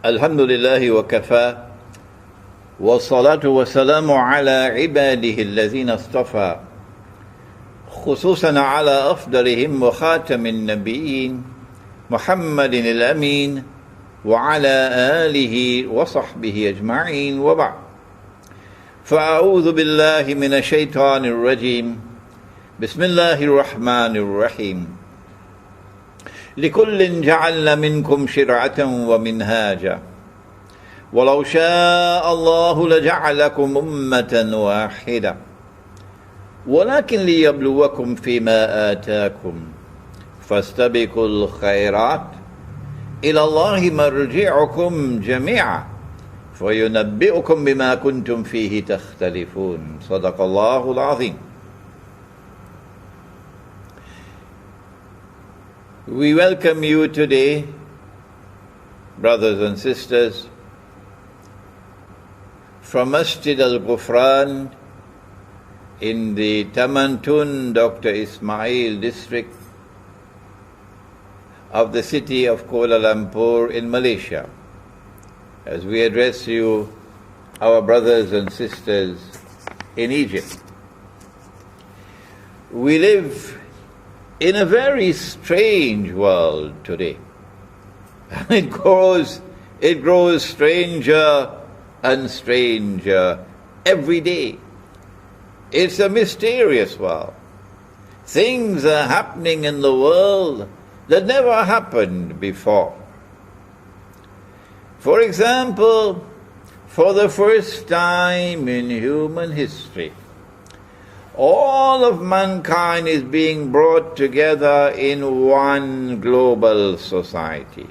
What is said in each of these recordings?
الحمد لله وكفى والصلاة والسلام على عباده الذين اصطفى خصوصا على أفضلهم وخاتم النبيين محمد الأمين وعلى آله وصحبه أجمعين وبعد فأعوذ بالله من الشيطان الرجيم بسم الله الرحمن الرحيم لكل جعلنا منكم شرعة ومنهاجا ولو شاء الله لجعلكم أمة واحدة ولكن ليبلوكم فيما آتاكم فاستبقوا الخيرات إلى الله مرجعكم جميعا فينبئكم بما كنتم فيه تختلفون صدق الله العظيم. We welcome you today, brothers and sisters, from Masjid Al-Ghufran in the Tamantun Dr. Ismail district of the city of Kuala Lumpur in Malaysia, as we address you, our brothers and sisters in Egypt. We live in a very strange world today. It grows stranger and stranger every day. It's a mysterious world. Things are happening in the world that never happened before. For example, for the first time in human history, all of mankind is being brought together in one global society.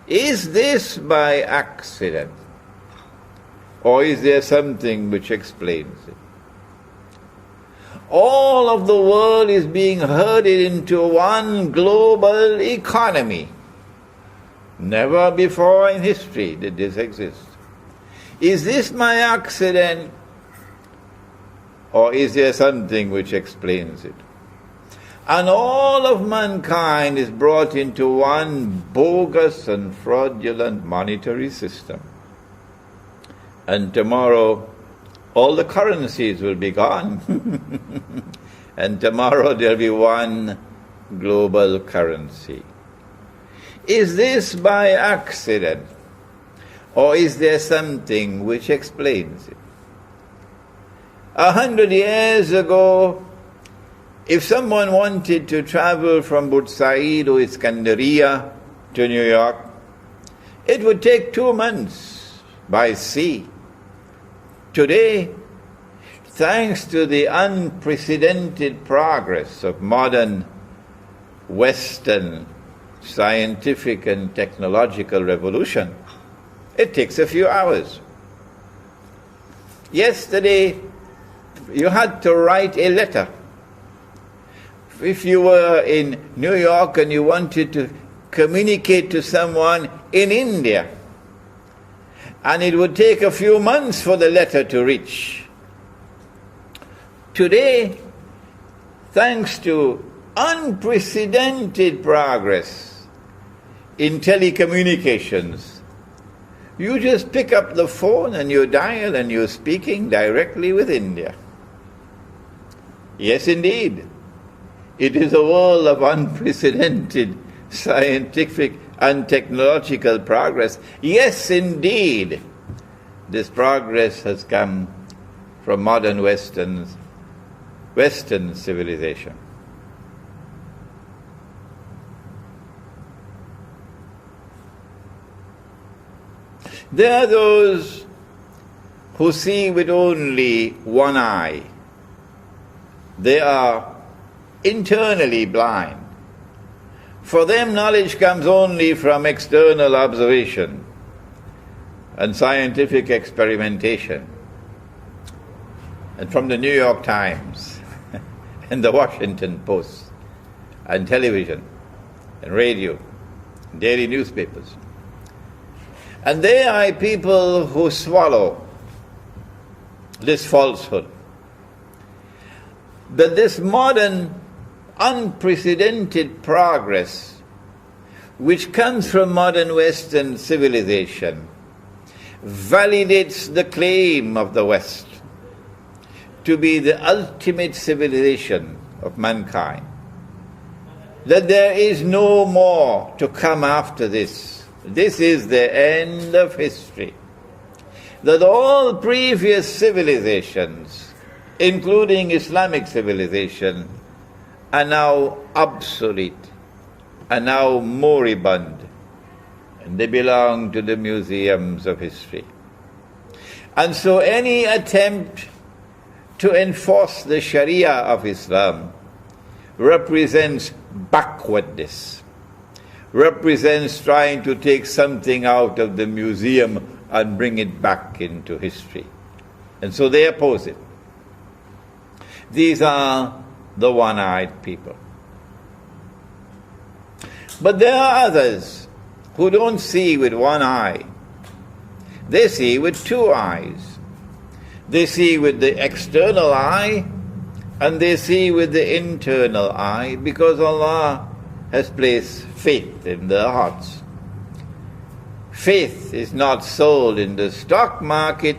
Is this by accident? Or is there something which explains it? All of the world is being herded into one global economy. Never before in history did this exist. Is this by accident? Or is there something which explains it? And all of mankind is brought into one bogus and fraudulent monetary system. And tomorrow, all the currencies will be gone. And tomorrow there'll be one global currency. Is this by accident? Or is there something which explains it? 100 years ago, if someone wanted to travel from Bursaid or Iskandaria to New York, it would take 2 months by sea. Today, thanks to the unprecedented progress of modern Western scientific and technological revolution, it takes a few hours. Yesterday, you had to write a letter. If you were in New York and you wanted to communicate to someone in India, and it would take a few months for the letter to reach. Today, thanks to unprecedented progress in telecommunications, you just pick up the phone and you dial and you're speaking directly with India. Yes, indeed. It is a world of unprecedented scientific and technological progress. Yes, indeed. This progress has come from modern Western civilization. There are those who see with only one eye. They are internally blind. For them, knowledge comes only from external observation and scientific experimentation. And from the New York Times, in the Washington Post and television and radio, daily newspapers. And they are people who swallow this falsehood, that this modern unprecedented progress which comes from modern Western civilization validates the claim of the West to be the ultimate civilization of mankind, that there is no more to come after this. This is the end of history. That all previous civilizations, including Islamic civilization, are now obsolete, are now moribund, and they belong to the museums of history. And so any attempt to enforce the Sharia of Islam represents backwardness, represents trying to take something out of the museum and bring it back into history. And so they oppose it. These are the one-eyed people. But there are others who don't see with one eye. They see with two eyes. They see with the external eye and they see with the internal eye, because Allah has placed faith in their hearts. Faith is not sold in the stock market.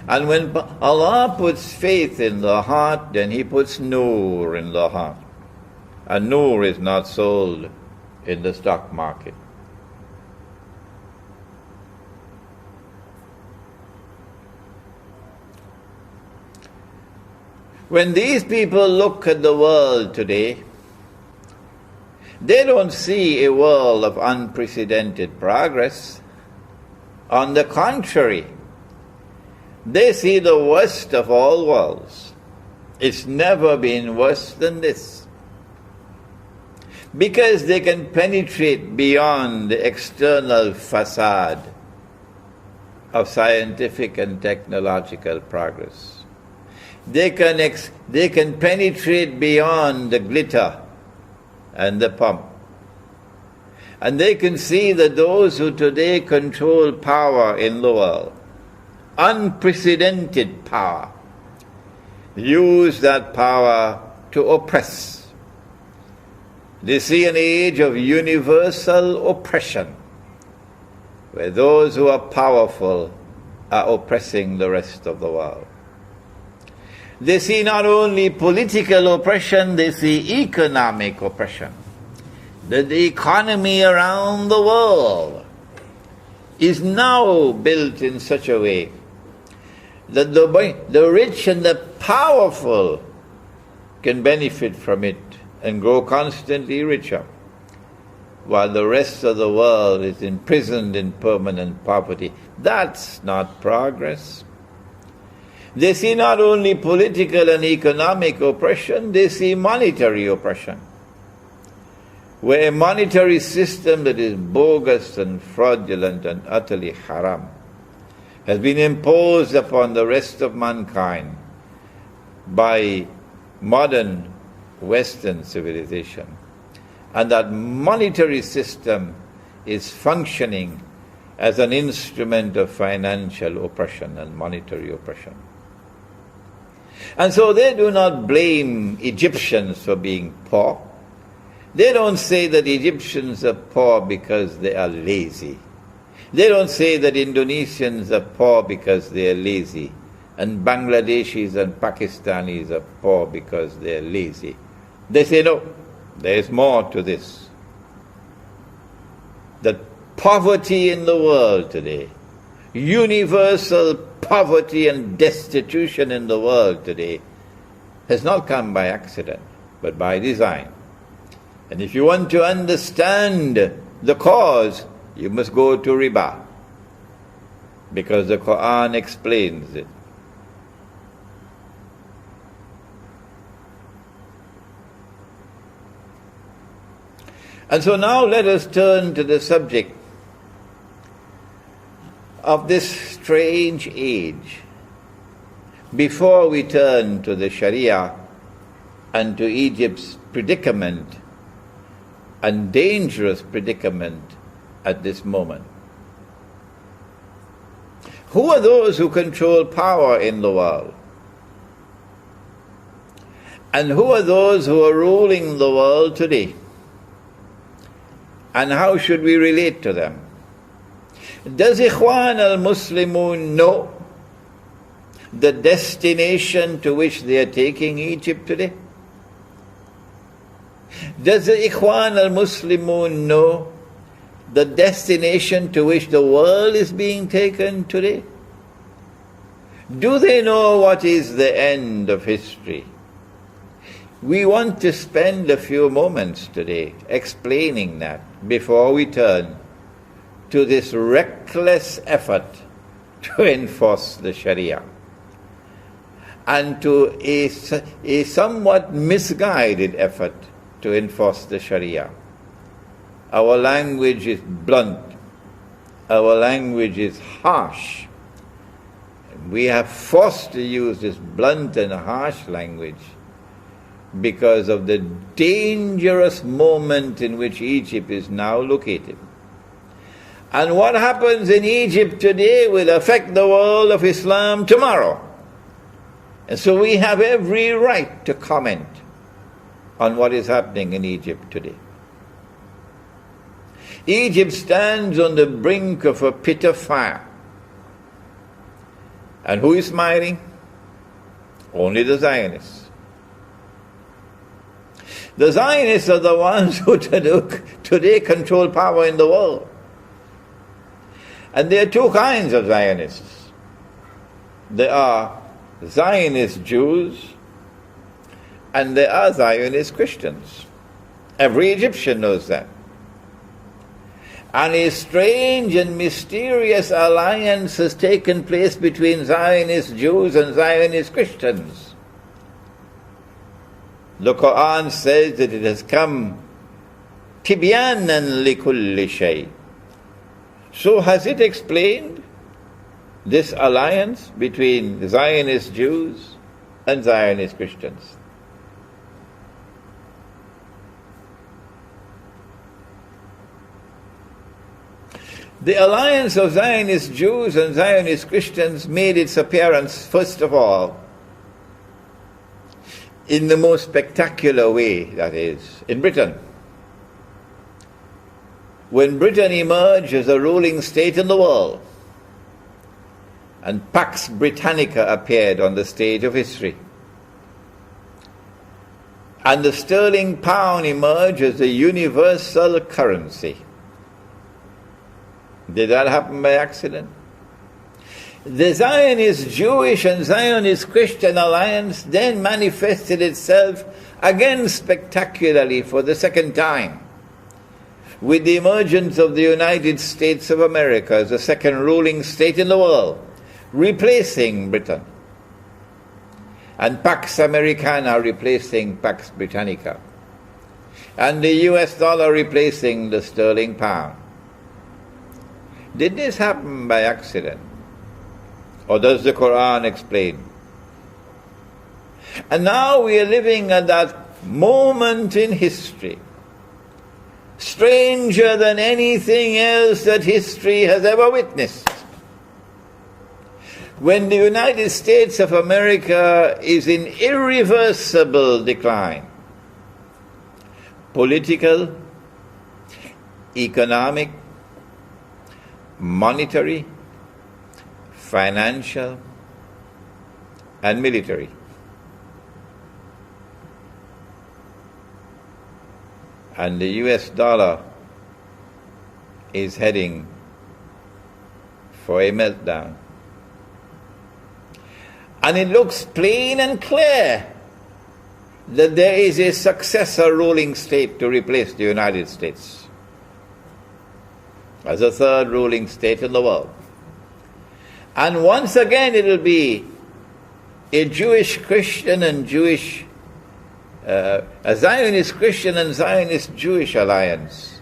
And when Allah puts faith in the heart, then He puts nur in the heart. And nur is not sold in the stock market. When these people look at the world today, they don't see a world of unprecedented progress. On the contrary, they see the worst of all worlds. It's never been worse than this. Because they can penetrate beyond the external facade of scientific and technological progress. They can penetrate beyond the glitter and the pomp. And they can see that those who today control power in the world, unprecedented power, use that power to oppress. They see an age of universal oppression, where those who are powerful are oppressing the rest of the world. They see not only political oppression, they see economic oppression. That the economy around the world is now built in such a way that the rich and the powerful can benefit from it and grow constantly richer, while the rest of the world is imprisoned in permanent poverty. That's not progress. They see not only political and economic oppression, they see monetary oppression, where a monetary system that is bogus and fraudulent and utterly haram has been imposed upon the rest of mankind by modern Western civilization. And that monetary system is functioning as an instrument of financial oppression and monetary oppression. And so they do not blame Egyptians for being poor. They don't say that Egyptians are poor because they are lazy. They don't say that Indonesians are poor because they are lazy, and Bangladeshis and Pakistanis are poor because they are lazy. They say, no, there is more to this. That poverty in the world today, universal poverty and destitution in the world today, has not come by accident, but by design. And if you want to understand the cause, you must go to riba, because the Quran explains it. And so now let us turn to the subject of this strange age. Before we turn to the Sharia, and to Egypt's predicament, and dangerous predicament at this moment. Who are those who control power in the world? And who are those who are ruling the world today? And how should we relate to them? Does Ikhwan al-Muslimun know the destination to which they are taking Egypt today? Does the Ikhwan al-Muslimun know the destination to which the world is being taken today? Do they know what is the end of history? We want to spend a few moments today explaining that before we turn to this reckless effort to enforce the Sharia and to a somewhat misguided effort to enforce the Sharia. Our language is blunt. Our language is harsh. We are forced to use this blunt and harsh language because of the dangerous moment in which Egypt is now located. And what happens in Egypt today will affect the world of Islam tomorrow. And so we have every right to comment on what is happening in Egypt today. Egypt stands on the brink of a pit of fire. And who is smiling? Only the Zionists. The Zionists are the ones who today control power in the world. And there are two kinds of Zionists. There are Zionist Jews and there are Zionist Christians. Every Egyptian knows that. And a strange and mysterious alliance has taken place between Zionist Jews and Zionist Christians. The Quran says that it has come tibyanan likulli shay. So has it explained this alliance between Zionist Jews and Zionist Christians? The alliance of Zionist Jews and Zionist Christians made its appearance, first of all, in the most spectacular way, that is, in Britain. When Britain emerged as a ruling state in the world, and Pax Britannica appeared on the stage of history, and the sterling pound emerged as a universal currency. Did that happen by accident? The Zionist Jewish and Zionist Christian alliance then manifested itself again spectacularly for the second time, with the emergence of the United States of America as the second ruling state in the world, replacing Britain, and Pax Americana replacing Pax Britannica, and the US dollar replacing the sterling pound. Did this happen by accident? Or does the Quran explain? And now we are living at that moment in history, stranger than anything else that history has ever witnessed, when the United States of America is in irreversible decline. Political, economic, monetary, financial, and military. And the US dollar is heading for a meltdown. And it looks plain and clear that there is a successor ruling state to replace the United States as a third ruling state in the world. And once again it will be a Jewish Christian and Jewish, a Zionist Christian and Zionist Jewish alliance,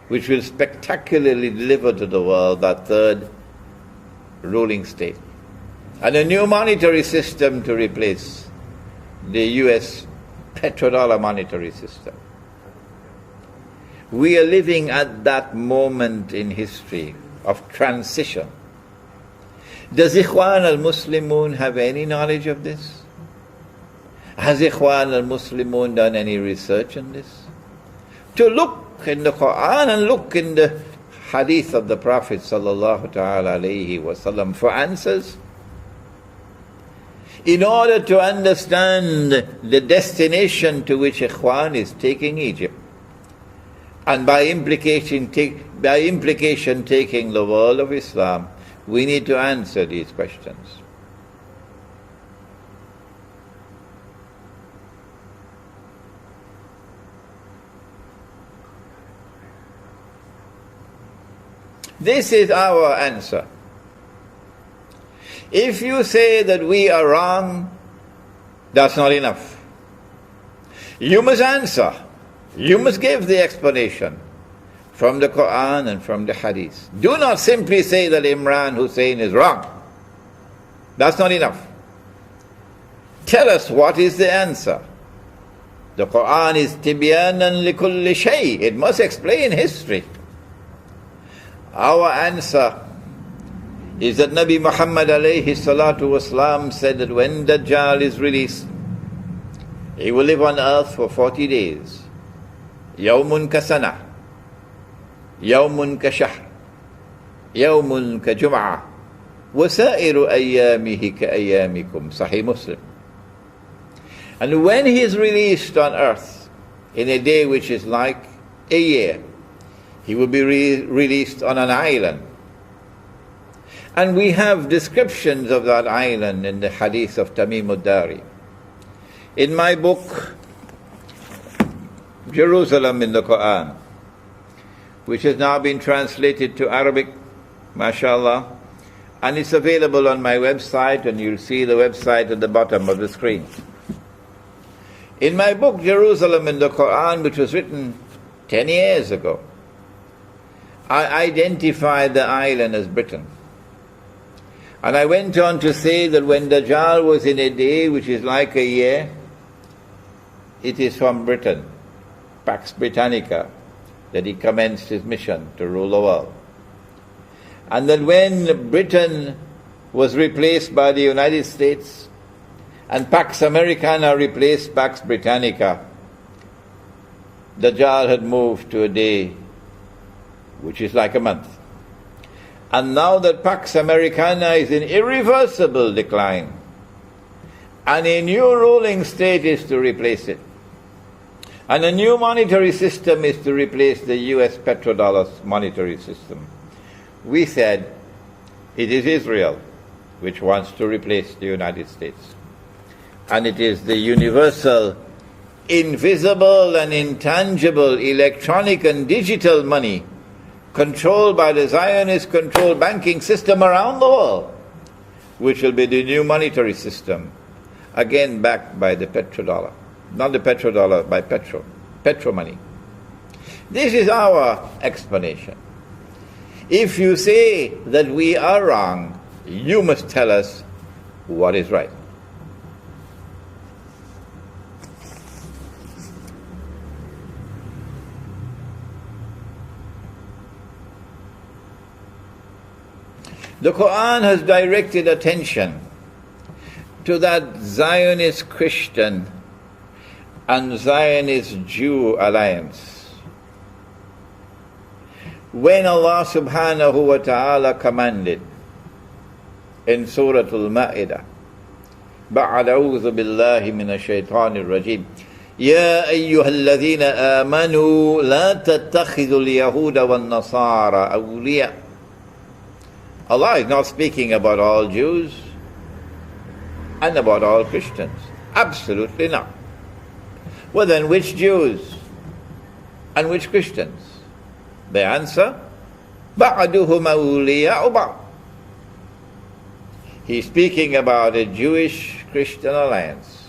which will spectacularly deliver to the world that third ruling state. And a new monetary system to replace the US petrodollar monetary system. We are living at that moment in history of transition. Does Ikhwan al-Muslimun have any knowledge of this? Has Ikhwan al-Muslimun done any research on this? To look in the Quran and look in the hadith of the Prophet sallallahu ta'ala alayhi wasallam for answers? In order to understand the destination to which Ikhwan is taking Egypt, and by implication taking the world of Islam, we need to answer these questions. This is our answer. If you say that we are wrong, that's not enough. You must answer. You must give the explanation from the Quran and from the Hadith. Do not simply say that Imran Hussein is wrong. That's not enough. Tell us what is the answer. The Quran is tibyanan likulli shay. It must explain history. Our answer is that Nabi Muhammad alayhi salatu wasalam said that when Dajjal is released, he will live on earth for 40 days. Yawmun ka sana, yawmun ka shahr, yawmun ka jum'ah, wa sa'iru ayyamihi ka ayyamikum. Sahih Muslim. And when he is released on earth in a day which is like a year, he will be released on an island. And we have descriptions of that island in the hadith of Tamim ad-Dari. In my book, Jerusalem in the Quran, which has now been translated to Arabic, mashallah, and it's available on my website, and you'll see the website at the bottom of the screen. In my book, Jerusalem in the Quran, which was written 10 years ago, I identified the island as Britain. And I went on to say that when Dajjal was in a day which is like a year, it is from Britain, Pax Britannica, that he commenced his mission to rule the world. And that when Britain was replaced by the United States and Pax Americana replaced Pax Britannica, Dajjal had moved to a day which is like a month. And now that Pax Americana is in irreversible decline, and a new ruling state is to replace it, and a new monetary system is to replace the US petrodollar monetary system, we said it is Israel which wants to replace the United States. And it is the universal, invisible and intangible electronic and digital money controlled by the Zionist-controlled banking system around the world, which will be the new monetary system, again backed by the petrodollar. Not the petrodollar, by petro money. This is our explanation. If you say that we are wrong, you must tell us what is right. The Quran has directed attention to that Zionist Christian and Zionist Jew alliance. When Allah subhanahu wa ta'ala commanded in Surah Al-Ma'idah, بعد أعوذ بالله من الشيطان الرجيم يا أيها الذين آمنوا لا تتخذوا اليهود والنصارى أولياء. Allah is not speaking about all Jews and about all Christians. Absolutely not. Well then, which Jews and which Christians? The answer, بَعْدُهُمْ أَوْلِيَاءُ بَعْضٍ. He's speaking about a Jewish-Christian alliance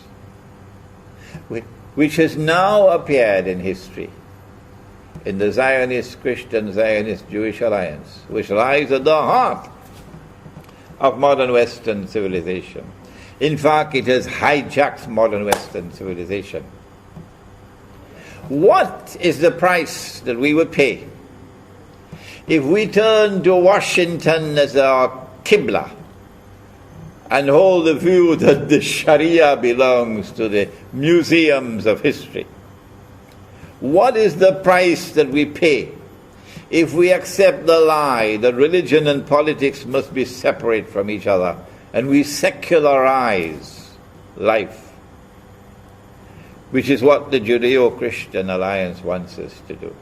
which has now appeared in history, in the Zionist-Christian, Zionist-Jewish alliance, which lies at the heart of modern Western civilization. In fact, it has hijacked modern Western civilization What is the price that we would pay if we turn to Washington as our Qibla and hold the view that the Sharia belongs to the museums of history? What is the price that we pay if we accept the lie that religion and politics must be separate from each other and we secularize life, which is what the Judeo-Christian Alliance wants us to do?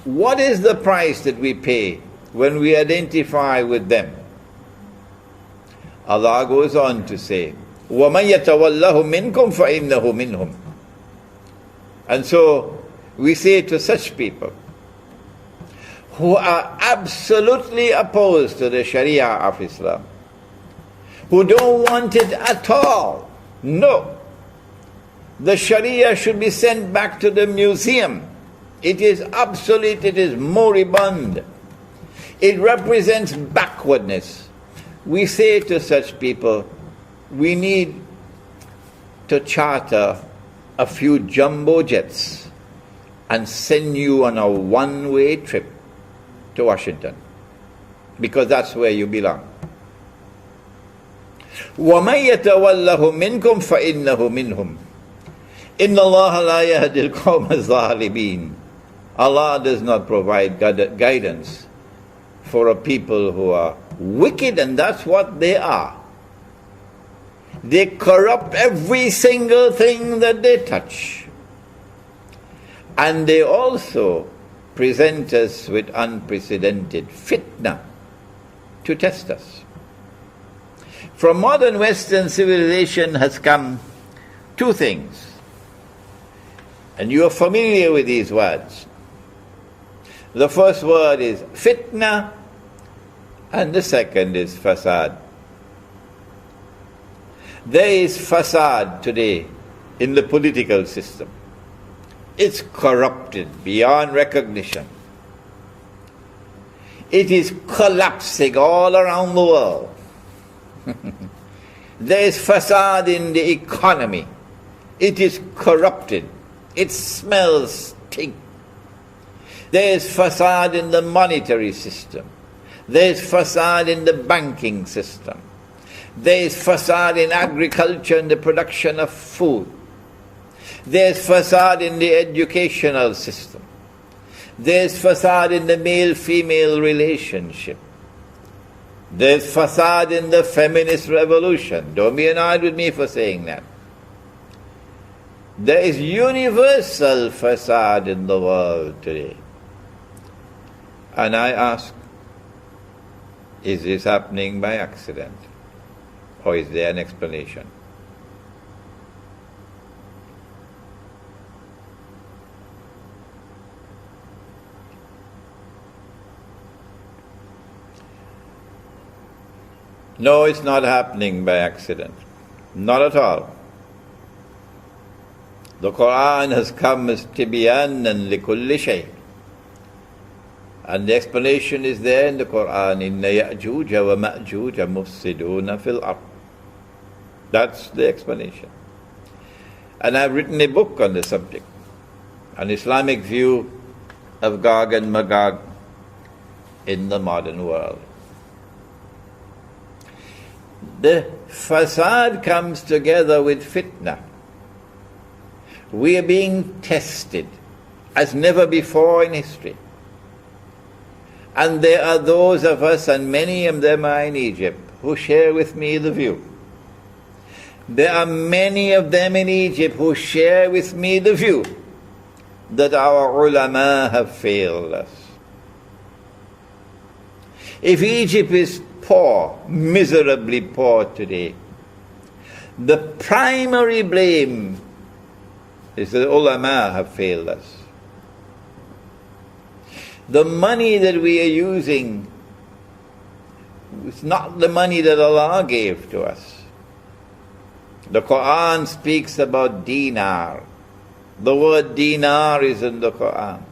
What is the price that we pay when we identify with them? Allah goes on to say, وَمَنْ يَتَوَلَّهُ مِنْكُمْ فَإِنَّهُ مِنْهُمْ. And so we say to such people who are absolutely opposed to the Sharia of Islam, who don't want it at all, no, the Sharia should be sent back to the museum. It is obsolete, it is moribund. It represents backwardness. We say to such people, we need to charter a few jumbo jets and send you on a one-way trip to Washington, because that's where you belong. وَمَنْ يَتَوَلَّهُ مِنْكُمْ فَإِنَّهُ مِنْهُمْ إِنَّ اللَّهَ لَا يَهْدِي الْقَوْمَ الظَّالِمِينَ. Allah does not provide guidance for a people who are wicked, and that's what they are. They corrupt every single thing that they touch. And they also present us with unprecedented fitna to test us. From modern Western civilization has come two things. And you are familiar with these words. The first word is fitna, and the second is fasad. There is fasad today in the political system. It's corrupted beyond recognition. It is collapsing all around the world. There is fasad in the economy. It is corrupted. It smells stink. There is fasad in the monetary system. There is fasad in the banking system. There is fasad in agriculture and the production of food. There is fasad in the educational system. There is fasad in the male-female relationship. There is fasad in the feminist revolution. Don't be annoyed with me for saying that. There is universal fasad in the world today. And I ask, is this happening by accident? Or is there an explanation? No, it's not happening by accident. Not at all. The Quran has come as tibyanan likulli shay. And the explanation is there in the Quran, Inna Ya'juja wa Ma'juja mufsiduna fil ard. That's the explanation. And I've written a book on the subject, an Islamic view of Gog and Magog in the modern world. The fasad comes together with fitna. We are being tested as never before in history. And there are those of us, and many of them are in Egypt, who share with me the view. There are many of them in Egypt who share with me the view that our ulama have failed us. If Egypt is poor, miserably poor today, the primary blame is that ulama have failed us. The money that we are using is not the money that Allah gave to us. The Quran speaks about dinar. The word dinar is in the Quran.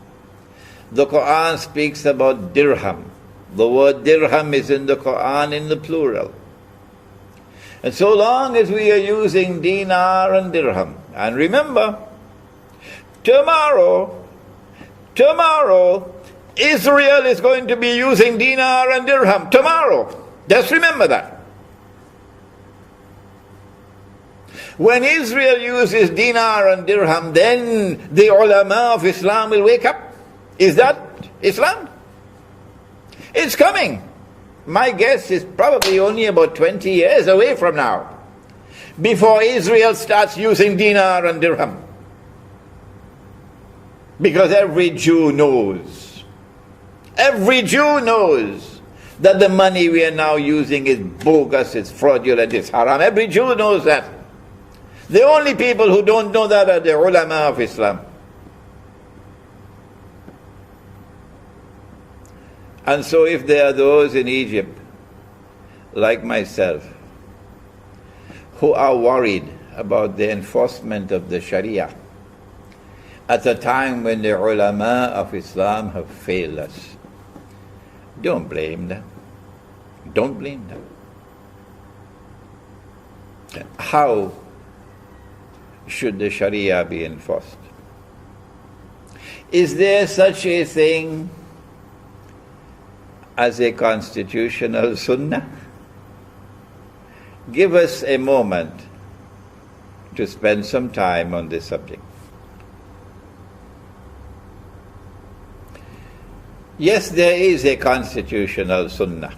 The Quran speaks about dirham. The word dirham is in the Quran in the plural. And so long as we are using dinar and dirham, and remember, Tomorrow, Israel is going to be using dinar and dirham. Tomorrow. Just remember that. When Israel uses dinar and dirham, then the ulama of Islam will wake up. Is that Islam? It's coming. My guess is probably only about 20 years away from now, before Israel starts using dinar and dirham. Because every Jew knows that the money we are now using is bogus, it's fraudulent, it's haram. Every Jew knows that. The only people who don't know that are the ulama of Islam. And so if there are those in Egypt, like myself, who are worried about the enforcement of the Sharia at a time when the ulama of Islam have failed us, don't blame them. Don't blame them. How should the Sharia be enforced? Is there such a thing as a constitutional sunnah? Give us a moment to spend some time on this subject. Yes, there is a constitutional sunnah.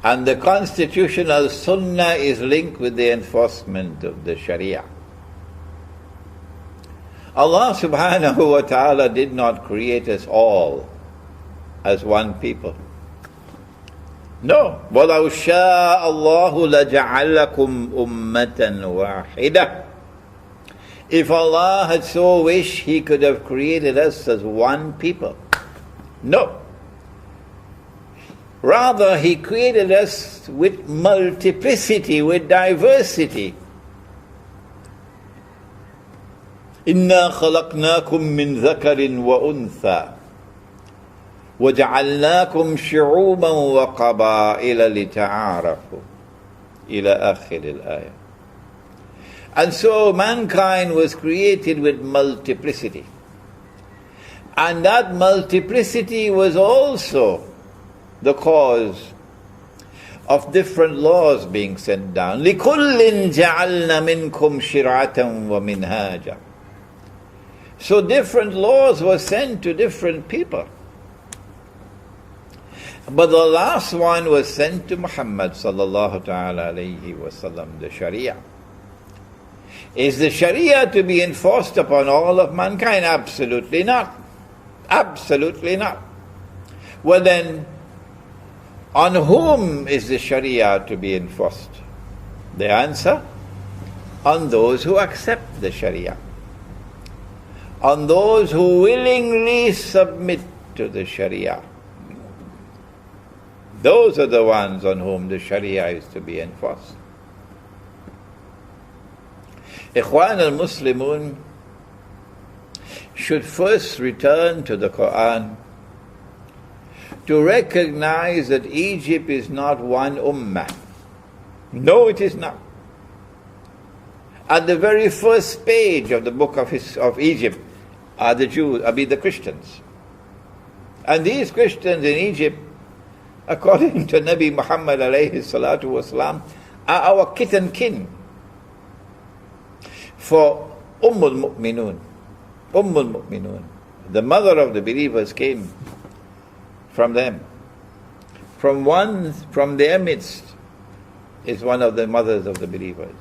And the constitutional sunnah is linked with the enforcement of the Sharia. Allah subhanahu wa ta'ala did not create us all as one people. No. وَلَوْ شَاءَ اللَّهُ لَجَعَلَكُمْ أُمَّةً وَاحِدَةً. If Allah had so wished, He could have created us as one people. No. Rather, He created us with multiplicity, with diversity. إِنَّا خَلَقْنَاكُم مِّن ذَكَرٍ وَأُنثَى وَجَعَلْنَاكُمْ شُعُوبًا وَقَبَائِلَ لِتَعَارَفُوا إلى آخر الآية. And so mankind was created with multiplicity. And that multiplicity was also the cause of different laws being sent down. لِكُلٍّ جَعَلْنَا مِنْكُمْ شِرْعَةً وَمِنْهَاجًا. So different laws were sent to different people. But the last one was sent to Muhammad sallallahu ta'ala alayhi wa sallam, the Sharia. Is the Sharia to be enforced upon all of mankind? Absolutely not. Absolutely not. Well then, on whom is the Sharia to be enforced? The answer? On those who accept the Sharia. On those who willingly submit to the Sharia. Those are the ones on whom the Sharia is to be enforced. Ikhwan al-Muslimun should first return to the Quran to recognize that Egypt is not one ummah. No, it is not. At the very first page of the book of Egypt are the Jews, the Christians. And these Christians in Egypt, according to Nabi Muhammad alayhi salatu wasalam, are our kith and kin. For Ummul Mu'minun, the mother of the believers, came from them. From their midst is one of the mothers of the believers.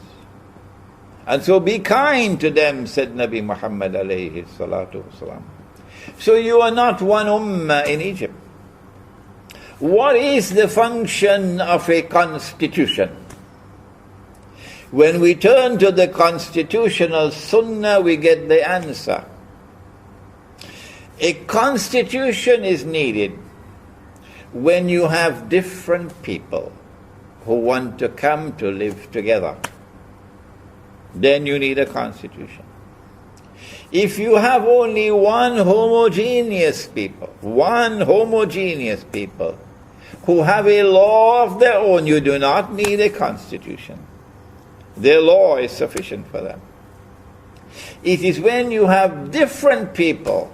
And so be kind to them, said Nabi Muhammad alayhi salatu wasalam. So you are not one ummah in Egypt. What is the function of a constitution? When we turn to the constitutional sunnah, we get the answer. A constitution is needed when you have different people who want to come to live together. Then you need a constitution. If you have only one homogeneous people who have a law of their own, you do not need a constitution. Their law is sufficient for them. It is when you have different people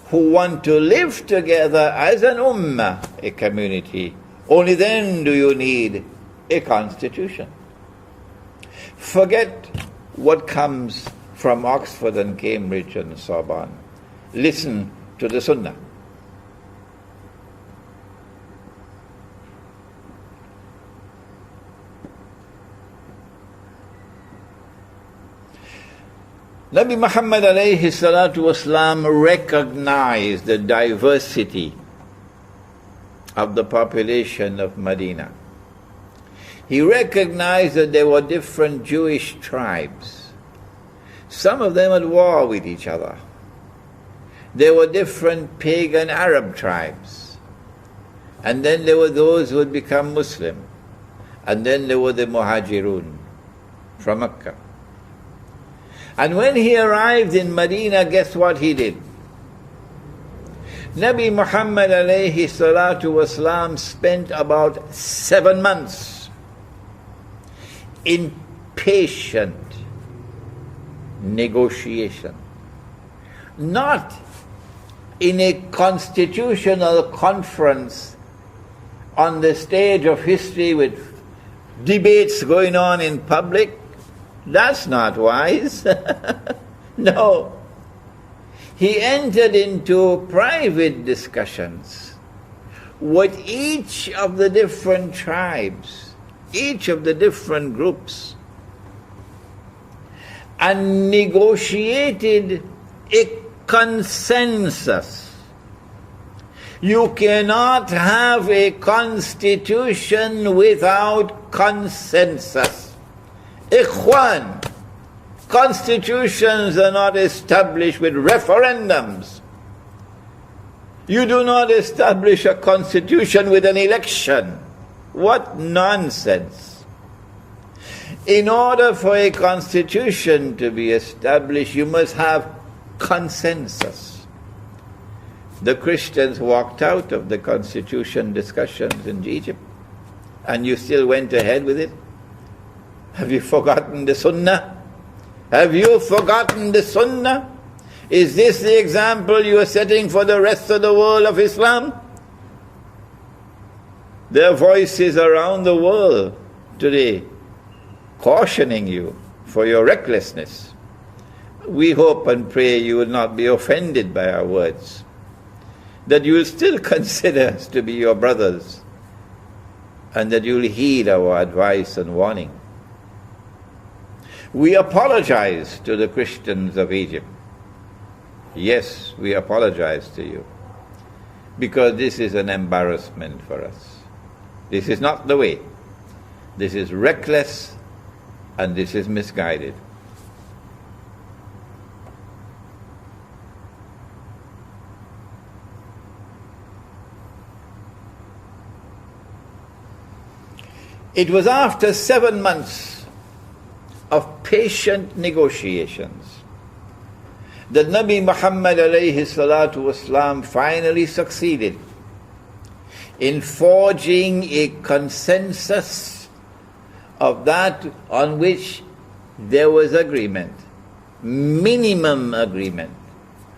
who want to live together as an ummah, a community, only then do you need a constitution. Forget what comes from Oxford and Cambridge and Sorbonne. Listen to the Sunnah. Nabi Muhammad alayhi salatu wasalam recognized the diversity of the population of Medina. He recognized that there were different Jewish tribes. Some of them at war with each other. There were different pagan Arab tribes. And then there were those who had become Muslim. And then there were the Muhajirun from Mecca. And when he arrived in Medina, guess what he did? Nabi Muhammad alayhi salatu wasalam spent about 7 months in patient negotiation. Not in a constitutional conference on the stage of history with debates going on in public. That's not wise. No. He entered into private discussions with each of the different tribes, each of the different groups, and negotiated a consensus. You cannot have a constitution without consensus. Ikhwan, constitutions are not established with referendums. You do not establish a constitution with an election. What nonsense. In order for a constitution to be established, you must have consensus. The Christians walked out of the constitution discussions in Egypt, and you still went ahead with it. Have you forgotten the Sunnah? Have you forgotten the Sunnah? Is this the example you are setting for the rest of the world of Islam? There are voices around the world today cautioning you for your recklessness. We hope and pray you will not be offended by our words, that you will still consider us to be your brothers, and that you will heed our advice and warning. We apologize to the Christians of Egypt. Yes, we apologize to you, because this is an embarrassment for us. This is not the way. This is reckless, and this is misguided. It was after 7 months of patient negotiations that Nabi Muhammad alayhi salatu wasalam finally succeeded in forging a consensus of that on which there was agreement, minimum agreement,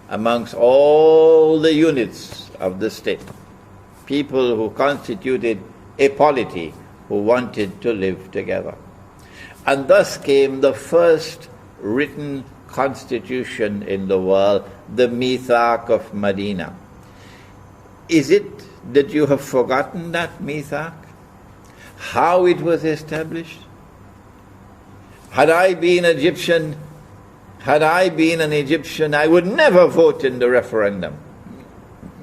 amongst all the units of the state, people who constituted a polity, who wanted to live together. And thus came the first written constitution in the world, the Mithaq of Medina. Is it that you have forgotten that Mithaq? How it was established? Had I been Egyptian, I would never vote in the referendum.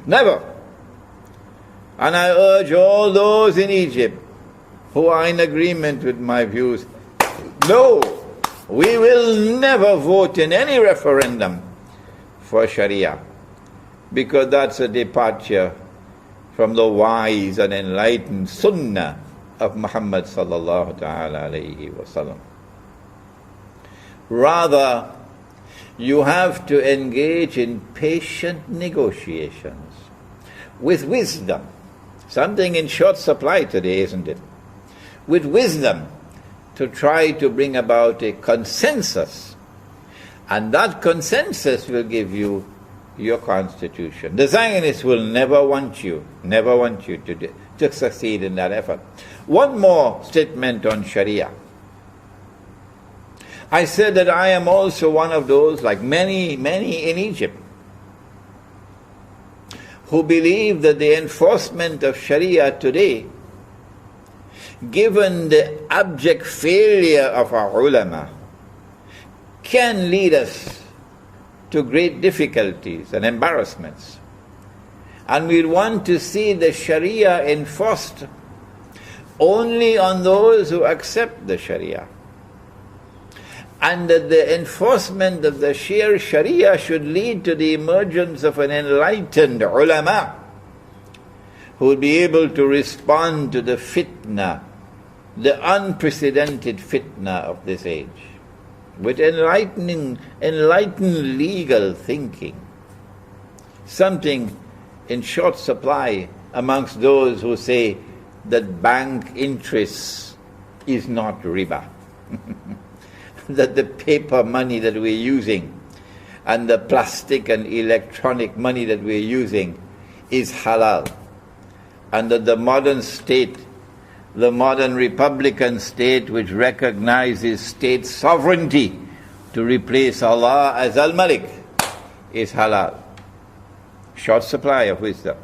Never. And I urge all those in Egypt who are in agreement with my views, no, we will never vote in any referendum for Sharia, because that's a departure from the wise and enlightened Sunnah of Muhammad sallallahu ta'ala alayhi wa sallam. Rather, you have to engage in patient negotiations with wisdom, something in short supply today, isn't it? With wisdom, to try to bring about a consensus. And that consensus will give you your constitution. The Zionists will never want you to succeed in that effort. One more statement on Sharia. I said that I am also one of those, like many in Egypt, who believe that the enforcement of Sharia today, given the abject failure of our ulama, can lead us to great difficulties and embarrassments. And we want to see the Sharia enforced only on those who accept the Sharia. And that the enforcement of the sheer Sharia should lead to the emergence of an enlightened ulama who will be able to respond to the fitna, the unprecedented fitna of this age, with enlightened legal thinking, something in short supply amongst those who say that bank interest is not riba. That the paper money that we're using and the plastic and electronic money that we're using is halal. And that the modern state, the modern republican state which recognizes state sovereignty to replace Allah as Al-Malik, is halal. Short supply of wisdom.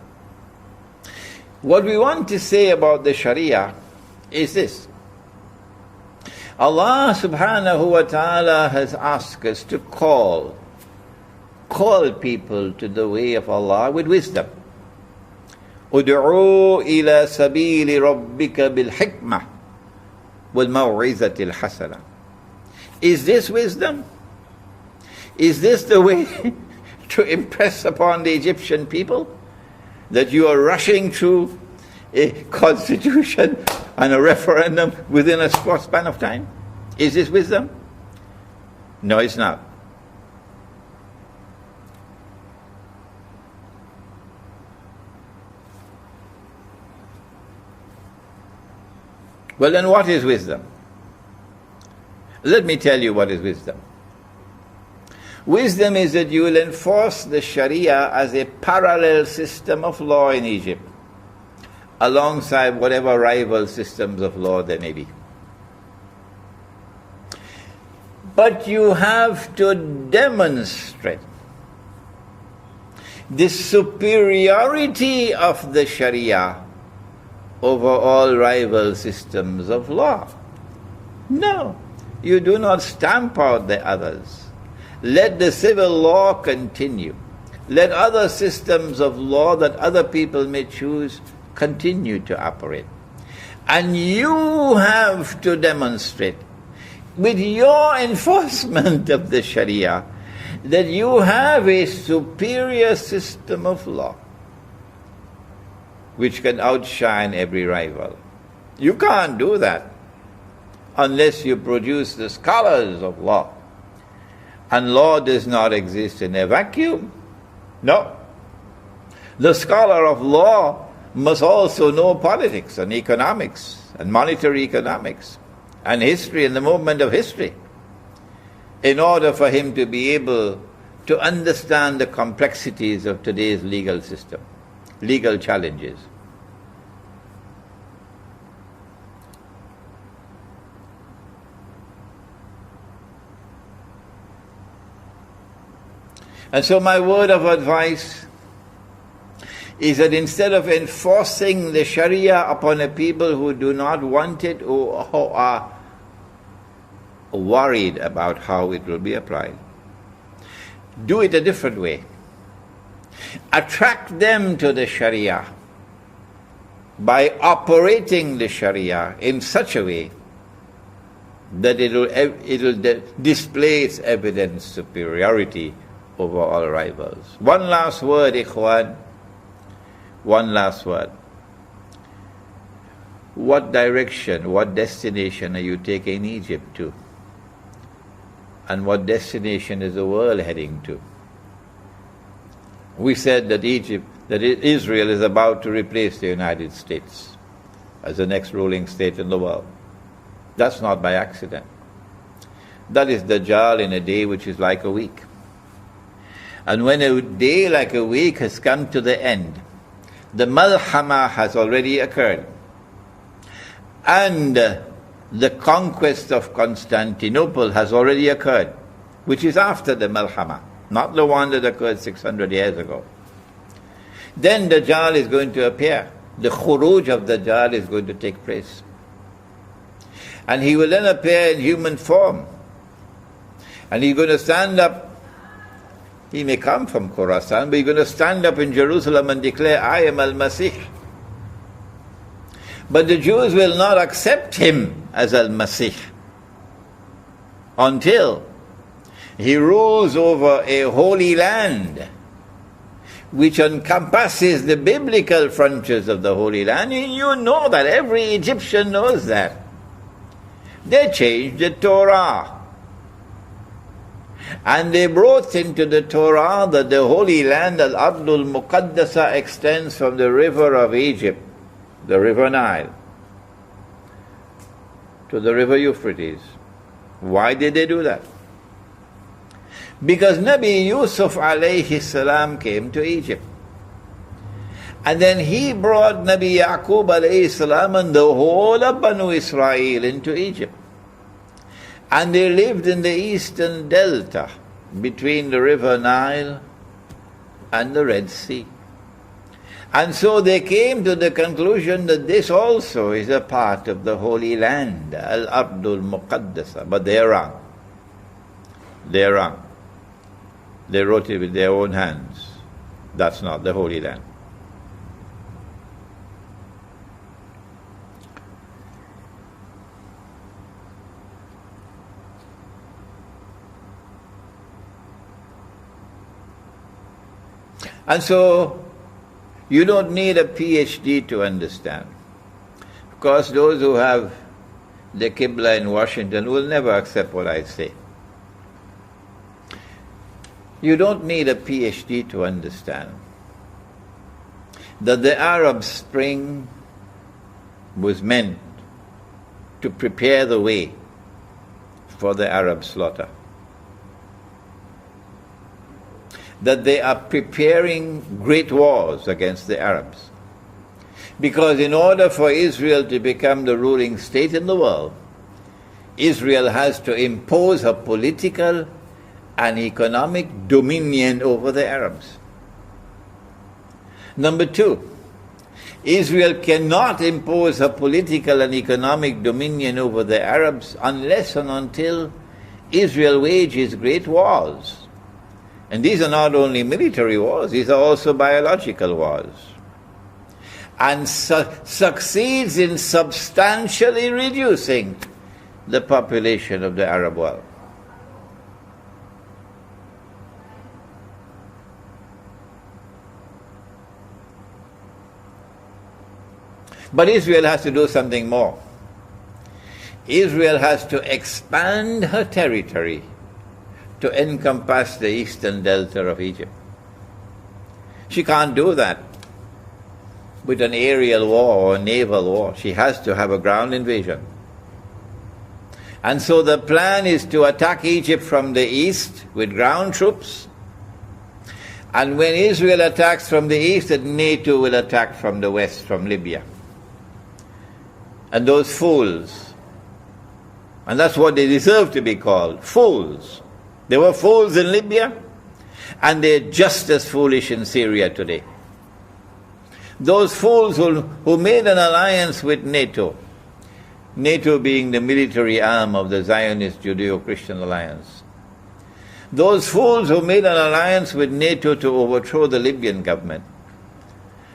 What we want to say about the Sharia is this. Allah subhanahu wa ta'ala has asked us to call people to the way of Allah with wisdom. Ud'u ila sabili rabbika bil hikmah wal maw'izati al hasana. Is this wisdom? Is this the way to impress upon the Egyptian people? That you are rushing through a constitution and a referendum within a short span of time? Is this wisdom? No, it's not. Well, then what is wisdom? Let me tell you what is wisdom. Wisdom is that you will enforce the Sharia as a parallel system of law in Egypt, alongside whatever rival systems of law there may be. But you have to demonstrate the superiority of the Sharia over all rival systems of law. No, you do not stamp out the others. Let the civil law continue. Let other systems of law that other people may choose continue to operate. And you have to demonstrate with your enforcement of the Sharia that you have a superior system of law which can outshine every rival. You can't do that unless you produce the scholars of law. And law does not exist in a vacuum. No. The scholar of law must also know politics and economics and monetary economics and history and the movement of history in order for him to be able to understand the complexities of today's legal system, legal challenges. And so my word of advice is that instead of enforcing the Sharia upon a people who do not want it or who are worried about how it will be applied, do it a different way. Attract them to the Sharia by operating the Sharia in such a way that it will display its evident superiority over all rivals. One last word, ikhwan. One last word. What direction, what destination are you taking Egypt to? And what destination is the world heading to? We said that Israel is about to replace the United States as the next ruling state in the world. That's not by accident. That is Dajjal in a day which is like a week. And when a day like a week has come to the end, the Malhama has already occurred. And the conquest of Constantinople has already occurred, which is after the Malhama, not the one that occurred 600 years ago. Then Dajjal is going to appear. The khuruj of Dajjal is going to take place. And he will then appear in human form. And he's going to stand up. He may come from Khorasan, but he's going to stand up in Jerusalem and declare, I am Al-Masih. But the Jews will not accept him as Al-Masih until he rules over a holy land which encompasses the biblical frontiers of the Holy Land. And you know that, every Egyptian knows that. They changed the Torah. And they brought into the Torah that the Holy Land, Al-Ardul Muqaddasa, extends from the river of Egypt, the river Nile, to the river Euphrates. Why did they do that? Because Nabi Yusuf alayhi salam came to Egypt. And then he brought Nabi Yaqub alayhi salam and the whole of Banu Israel into Egypt. And they lived in the eastern delta between the river Nile and the Red Sea. And so they came to the conclusion that this also is a part of the Holy Land, Al-Ardul Muqaddasa. But they are wrong. They are wrong. They wrote it with their own hands. That's not the Holy Land. And so, you don't need a PhD to understand. Of course, those who have the Qibla in Washington will never accept what I say. You don't need a PhD to understand that the Arab Spring was meant to prepare the way for the Arab slaughter. That they are preparing great wars against the Arabs. Because in order for Israel to become the ruling state in the world, Israel has to impose a political and economic dominion over the Arabs. Number two, Israel cannot impose a political and economic dominion over the Arabs unless and until Israel wages great wars. And these are not only military wars, these are also biological wars. And succeeds in substantially reducing the population of the Arab world. But Israel has to do something more. Israel has to expand her territory to encompass the eastern delta of Egypt. She can't do that with an aerial war or a naval war. She has to have a ground invasion. And so the plan is to attack Egypt from the east with ground troops. And when Israel attacks from the east, the NATO will attack from the west, from Libya. And those fools, and that's what they deserve to be called, fools. They were fools in Libya, and they're just as foolish in Syria today. Those fools who made an alliance with NATO, NATO being the military arm of the Zionist Judeo-Christian alliance. Those fools who made an alliance with NATO to overthrow the Libyan government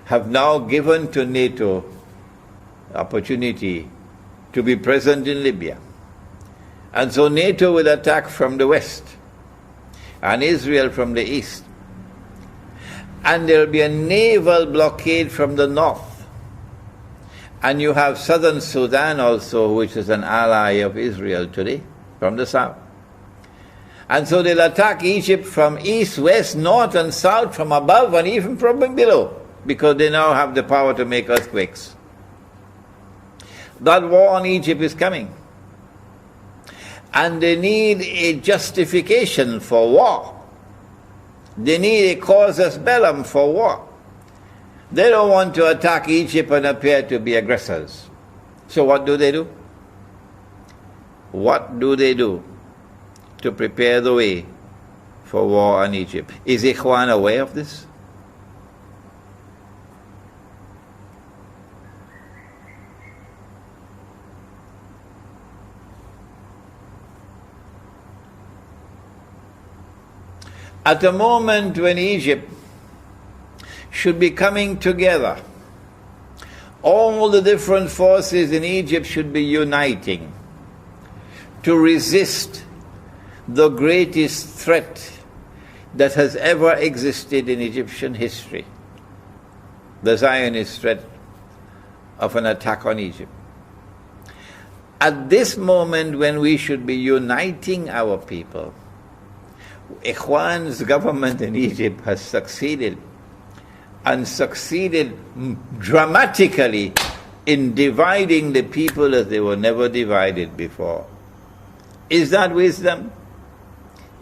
have now given to NATO opportunity to be present in Libya. And so NATO will attack from the west and Israel from the east. And there will be a naval blockade from the north. And you have southern Sudan also, which is an ally of Israel today, from the south. And so they'll attack Egypt from east, west, north and south, from above and even from below, because they now have the power to make earthquakes. That war on Egypt is coming. and they need a justification for war. They need a casus bellum for war. They don't want to attack Egypt and appear to be aggressors. So what do? What do they do to prepare the way for war on Egypt? Is Ikhwan aware of this? At a moment when Egypt should be coming together, all the different forces in Egypt should be uniting to resist the greatest threat that has ever existed in Egyptian history, the Zionist threat of an attack on Egypt. At this moment when we should be uniting our people, Ikhwan's government in Egypt has succeeded, and succeeded dramatically in dividing the people as they were never divided before. Is that wisdom?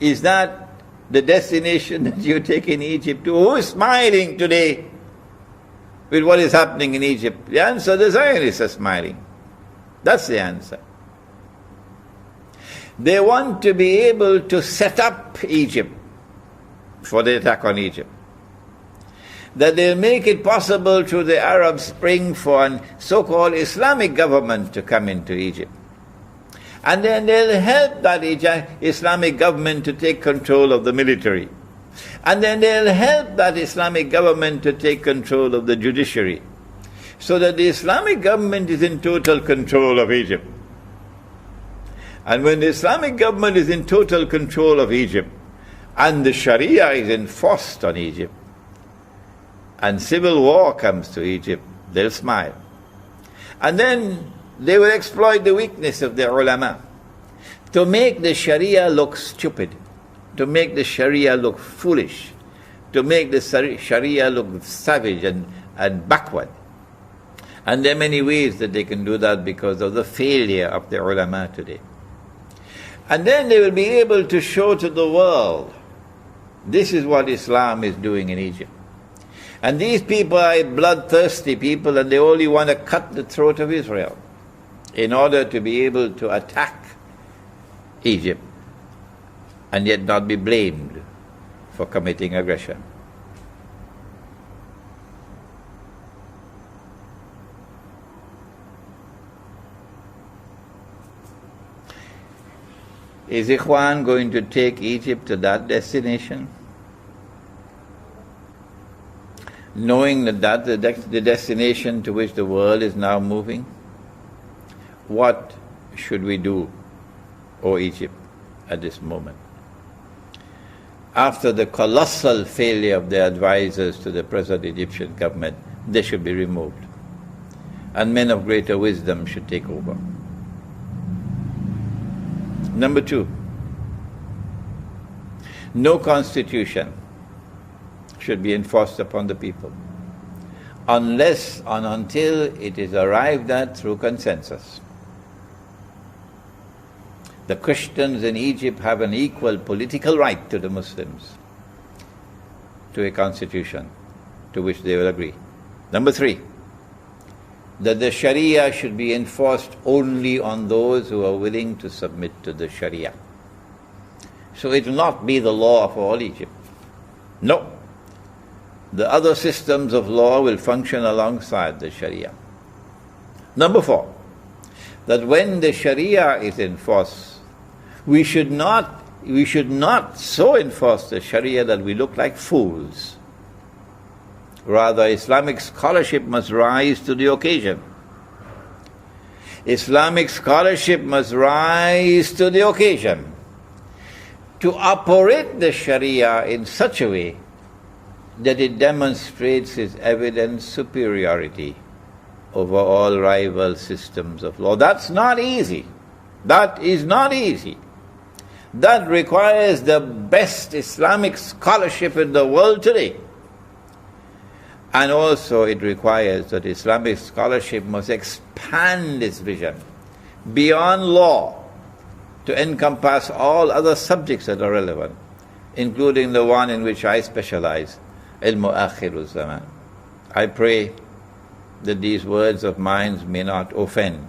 Is that the destination that you take in Egypt to? Who is smiling today with what is happening in Egypt? The answer, the Zionists are smiling. That's the answer. They want to be able to set up Egypt for the attack on Egypt. That they'll make it possible through the Arab Spring for a so-called Islamic government to come into Egypt. And then they'll help that Islamic government to take control of the military. And then they'll help that Islamic government to take control of the judiciary. So that the Islamic government is in total control of Egypt. And when the Islamic government is in total control of Egypt, and the Sharia is enforced on Egypt, and civil war comes to Egypt, they'll smile. And then they will exploit the weakness of the ulama to make the Sharia look stupid, to make the Sharia look foolish, to make the Sharia look savage and backward. And there are many ways that they can do that because of the failure of the ulama today. And then they will be able to show to the world, this is what Islam is doing in Egypt. And these people are bloodthirsty people, and they only want to cut the throat of Israel in order to be able to attack Egypt and yet not be blamed for committing aggression. Is Ikhwan going to take Egypt to that destination? Knowing that that's the destination to which the world is now moving? What should we do, O Egypt, at this moment? After the colossal failure of the advisors to the present Egyptian government, they should be removed. And men of greater wisdom should take over. Number 2, no constitution should be enforced upon the people unless and until it is arrived at through consensus. The Christians in Egypt have an equal political right to the Muslims to a constitution to which they will agree. Number 3, that the Sharia should be enforced only on those who are willing to submit to the Sharia. So it will not be the law of all Egypt. No. The other systems of law will function alongside the Sharia. Number 4, that when the Sharia is enforced, we should not so enforce the Sharia that we look like fools. Rather, Islamic scholarship must rise to the occasion. Islamic scholarship must rise to the occasion to operate the Sharia in such a way that it demonstrates its evident superiority over all rival systems of law. That's not easy. That is not easy. That requires the best Islamic scholarship in the world today. And also it requires that Islamic scholarship must expand its vision beyond law to encompass all other subjects that are relevant, including the one in which I specialize, ilmu akhir zaman. I pray that these words of mine may not offend,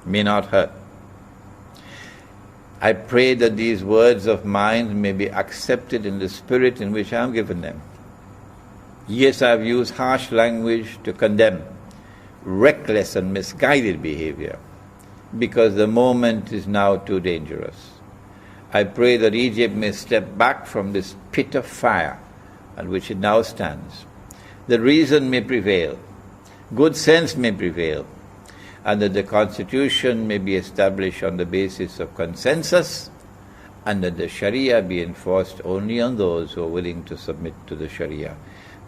may not hurt. I pray that these words of mine may be accepted in the spirit in which I am given them. Yes, I have used harsh language to condemn reckless and misguided behavior, because the moment is now too dangerous. I pray that Egypt may step back from this pit of fire at which it now stands. That reason may prevail, good sense may prevail, and that the constitution may be established on the basis of consensus, and that the Sharia be enforced only on those who are willing to submit to the Sharia.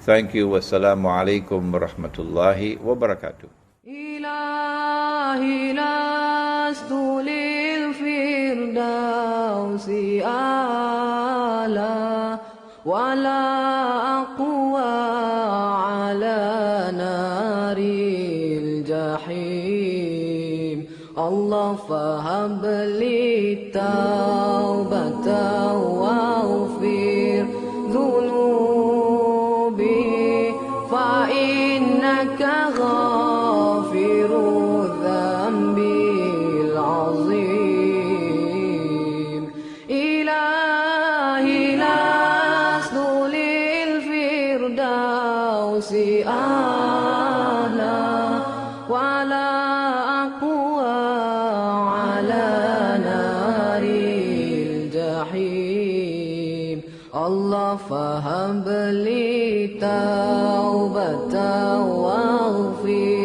Thank you. Wassalamu alaikum wa rahmatullahi wa barakatuh. إلهي لست للفردوس أعلى ولا أقوى على نار الجحيم الله فهب لي التوبة واغفر ذنوبي فإنك غافر الذنب العظيم إلهي لست للفردوس أعلى ولا أقوى على نار الجحيم الله فهب لي توبة واغفر